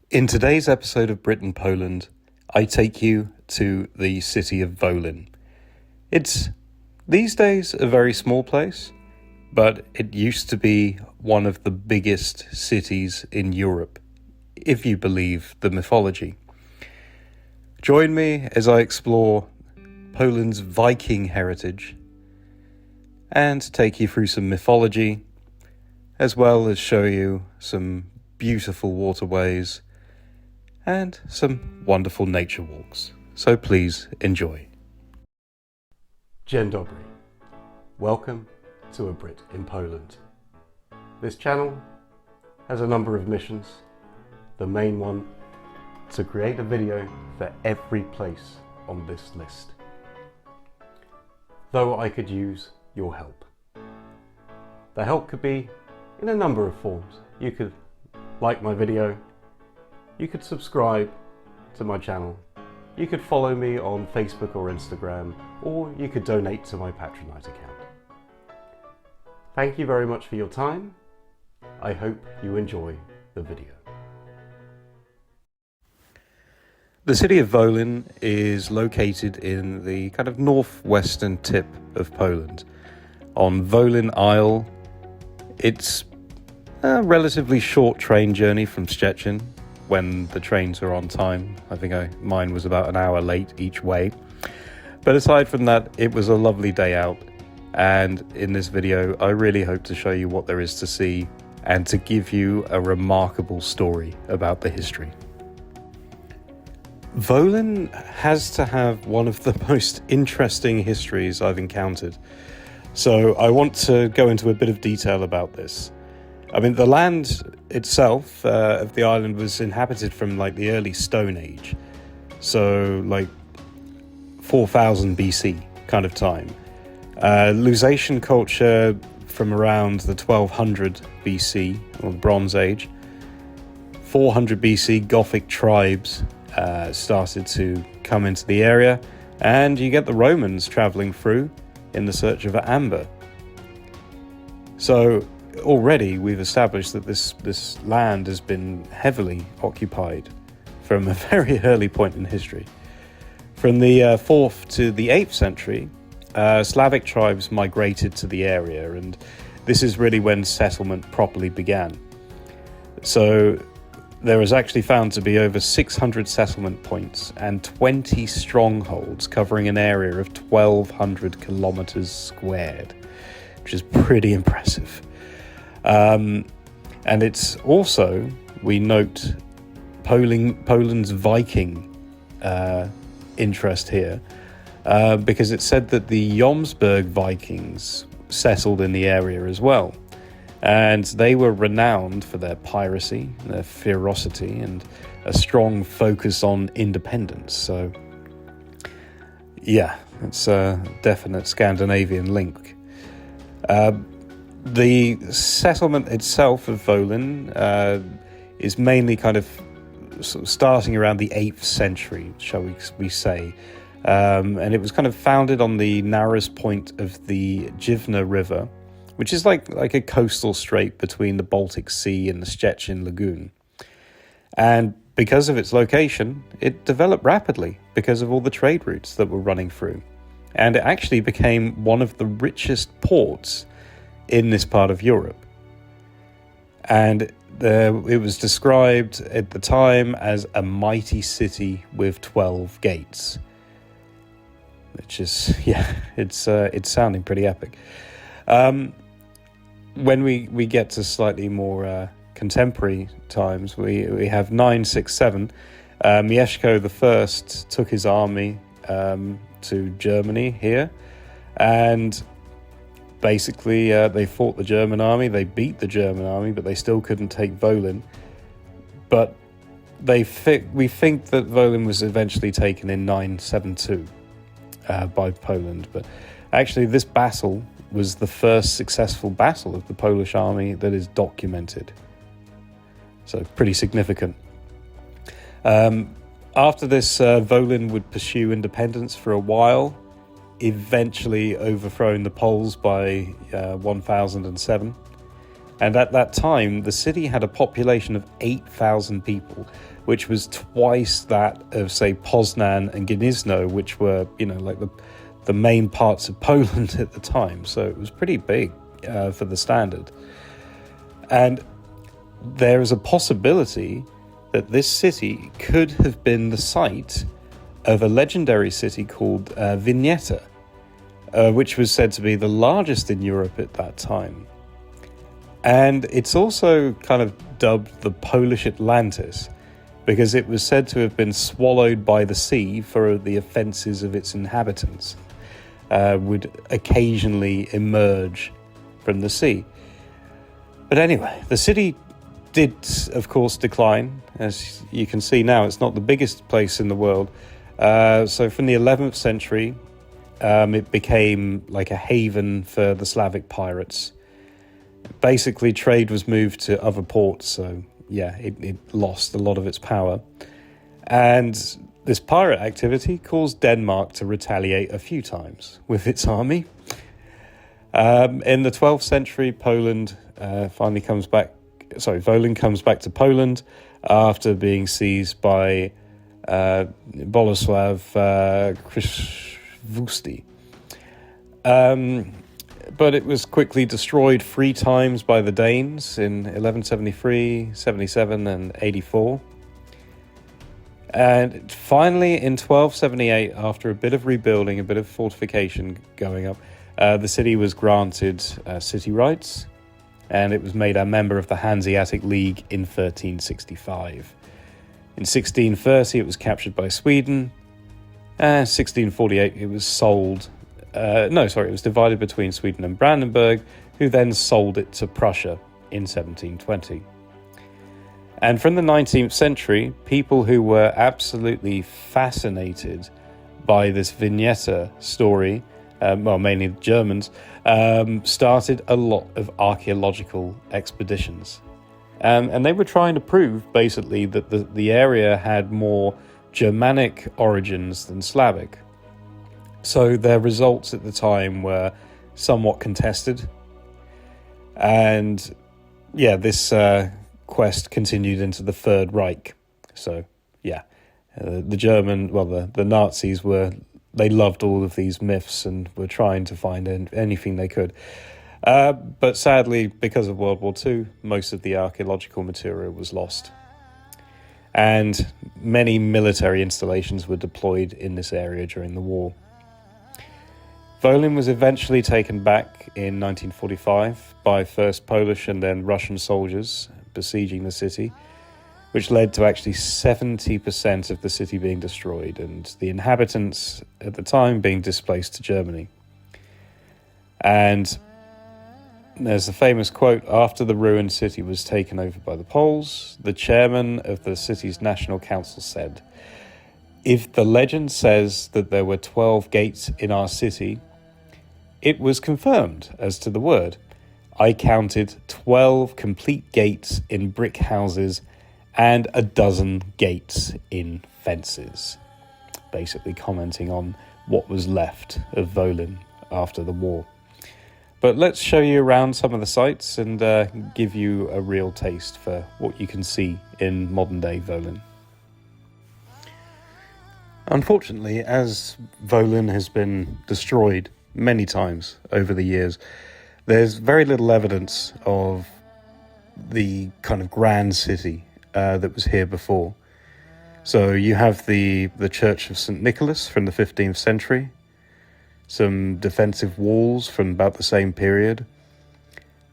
In today's episode of Brit and Poland, I take you to the city of Wolin. It's these days a very small place, but it used to be one of the biggest cities in Europe, if you believe the mythology. Join me as I explore Poland's Viking heritage and take you through some mythology, as well as show you some beautiful waterways and some wonderful nature walks. So please enjoy. Dzień dobry. Welcome to A Brit in Poland. This channel has a number of missions. The main one, to create a video for every place on this list. Though I could use your help. The help could be in a number of forms. You could like my video, you could subscribe to my channel, you could follow me on Facebook or Instagram, or you could donate to my Patronite account. Thank you very much for your time. I hope you enjoy the video. The city of Wolin is located in the kind of northwestern tip of Poland. On Wolin Isle, it's a relatively short train journey from Szczecin when the trains are on time. I think mine was about an hour late each way. But aside from that, it was a lovely day out. And in this video, I really hope to show you what there is to see and to give you a remarkable story about the history. Wolin has to have one of the most interesting histories I've encountered. So I want to go into a bit of detail about this. I mean, the land itself of the island was inhabited from like the early Stone Age. So like 4000 BC kind of time. Lusatian culture from around the 1200 BC, or the Bronze Age. 400 BC, Gothic tribes started to come into the area, and you get the Romans traveling through in the search of amber. So already we've established that this land has been heavily occupied from a very early point in history. From the 4th to the 8th century, Slavic tribes migrated to the area, and this is really when settlement properly began. So there is actually found to be over 600 settlement points and 20 strongholds covering an area of 1,200 kilometers squared, which is pretty impressive. And it's also, we note, Poland's Viking interest here, because it's said that the Jomsburg Vikings settled in the area as well. And they were renowned for their piracy, their ferocity, and a strong focus on independence. So, yeah, it's a definite Scandinavian link. The settlement itself of Wolin is mainly kind of starting around the 8th century, shall we say. And it was kind of founded on the narrowest point of the Jivna River, which is like a coastal strait between the Baltic Sea and the Szczecin Lagoon. And because of its location, it developed rapidly because of all the trade routes that were running through. And it actually became one of the richest ports in this part of Europe. And it was described at the time as a mighty city with 12 gates. Which is, yeah, it's sounding pretty epic. When we get to slightly more contemporary times, we have 967. Mieszko I took his army to Germany here, and basically they fought the German army. They beat the German army, but they still couldn't take Wolin. But we think that Wolin was eventually taken in 972 by Poland. But actually, this battle was the first successful battle of the Polish army that is documented. So pretty significant. After this, Wolin would pursue independence for a while, eventually overthrowing the Poles by 1007. And at that time, the city had a population of 8,000 people, which was twice that of, say, Poznan and Gniezno, which were, like the main parts of Poland at the time. So it was pretty big for the standard. And there is a possibility that this city could have been the site of a legendary city called Wineta, which was said to be the largest in Europe at that time. And it's also kind of dubbed the Polish Atlantis, because it was said to have been swallowed by the sea for the offences of its inhabitants, would occasionally emerge from the sea. But anyway, the city did, of course, decline. As you can see now, it's not the biggest place in the world. So from the 11th century, it became like a haven for the Slavic pirates. Basically, trade was moved to other ports, so it lost a lot of its power. And this pirate activity caused Denmark to retaliate a few times with its army. In the 12th century, Wolin comes back to Poland after being seized by Bolesław Krzywousty. But it was quickly destroyed 3 times by the Danes in 1173, 77, and 84. And finally, in 1278, after a bit of rebuilding, a bit of fortification going up, the city was granted city rights, and it was made a member of the Hanseatic League in 1365. In 1630, it was captured by Sweden. 1648, it was sold. It was divided between Sweden and Brandenburg, who then sold it to Prussia in 1720. And from the 19th century, people who were absolutely fascinated by this Wineta story, mainly the Germans, started a lot of archaeological expeditions. And they were trying to prove, basically, that the area had more Germanic origins than Slavic. So their results at the time were somewhat contested. And this quest continued into the Third Reich. So, the Nazis they loved all of these myths and were trying to find anything they could. But sadly, because of World War II, most of the archaeological material was lost. And many military installations were deployed in this area during the war. Wolin was eventually taken back in 1945 by first Polish and then Russian soldiers besieging the city, which led to actually 70% of the city being destroyed and the inhabitants at the time being displaced to Germany. And there's a famous quote: after the ruined city was taken over by the Poles, the chairman of the city's national council said, "If the legend says that there were 12 gates in our city, it was confirmed as to the word. I counted 12 complete gates in brick houses and 12 gates in fences." Basically commenting on what was left of Wolin after the war. But let's show you around some of the sites and give you a real taste for what you can see in modern-day Wolin. Unfortunately, as Wolin has been destroyed many times over the years, there's very little evidence of the kind of grand city that was here before. So you have the Church of St. Nicholas from the 15th century, some defensive walls from about the same period,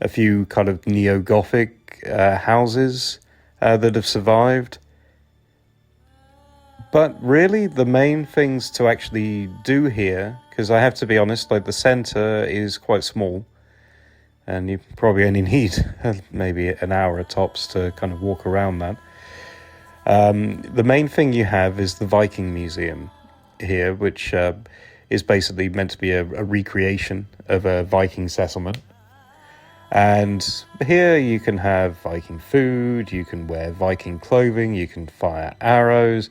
a few kind of neo-Gothic houses that have survived. But really, the main things to actually do here, because I have to be honest, like the centre is quite small, and you probably only need maybe an hour at tops to kind of walk around that. The main thing you have is the Viking Museum here, which is basically meant to be a recreation of a Viking settlement. And here you can have Viking food, you can wear Viking clothing, you can fire arrows,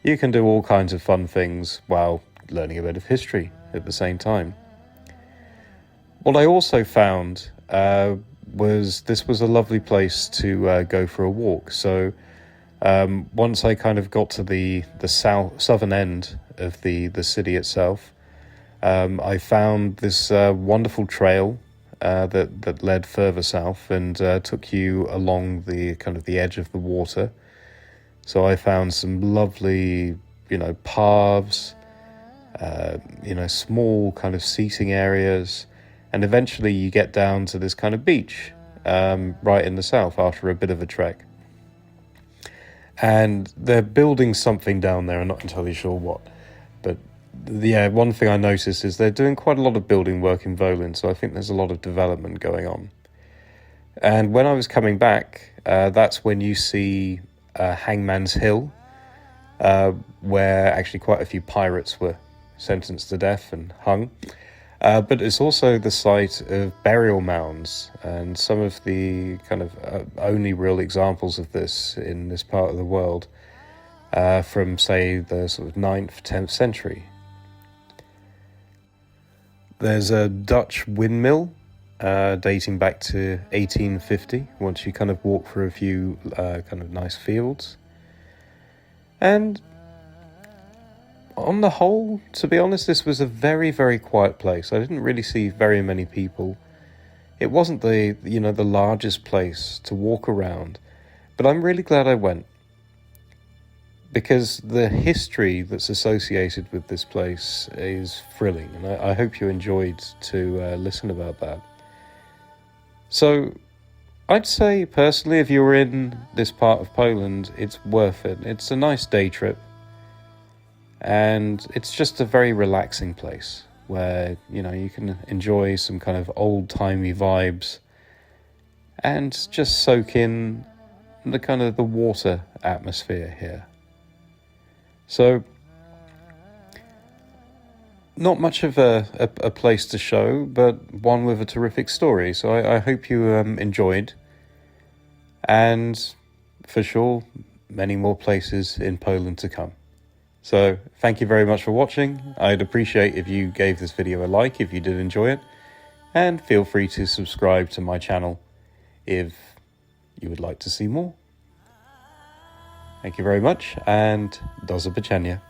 you can do all kinds of fun things while learning a bit of history at the same time. What I also found this was a lovely place to go for a walk. So once I kind of got to the southern end of the city itself, I found this wonderful trail that led further south and took you along the kind of the edge of the water. So I found some lovely, paths, small kind of seating areas, and eventually you get down to this kind of beach right in the south after a bit of a trek. And they're building something down there, I'm not entirely sure what. But yeah, one thing I noticed is they're doing quite a lot of building work in Wolin, so I think there's a lot of development going on. And when I was coming back, that's when you see Hangman's Hill, where actually quite a few pirates were sentenced to death and hung. But it's also the site of burial mounds, and some of the kind of only real examples of this in this part of the world from, say, the sort of 9th, 10th century. There's a Dutch windmill dating back to 1850, once you kind of walk through a few kind of nice fields. And on the whole, to be honest, this was a very, very quiet place. I didn't really see very many people. It wasn't the largest place to walk around, but I'm really glad I went, because the history that's associated with this place is thrilling, and I hope you enjoyed to listen about that. So I'd say personally, if you're in this part of Poland, it's worth it. It's a nice day trip. And it's just a very relaxing place where, you can enjoy some kind of old-timey vibes and just soak in the kind of the water atmosphere here. So, not much of a place to show, but one with a terrific story. So I hope you enjoyed. And for sure, many more places in Poland to come. So thank you very much for watching. I'd appreciate if you gave this video a like if you did enjoy it, and feel free to subscribe to my channel if you would like to see more. Thank you very much, and do zobaczenia.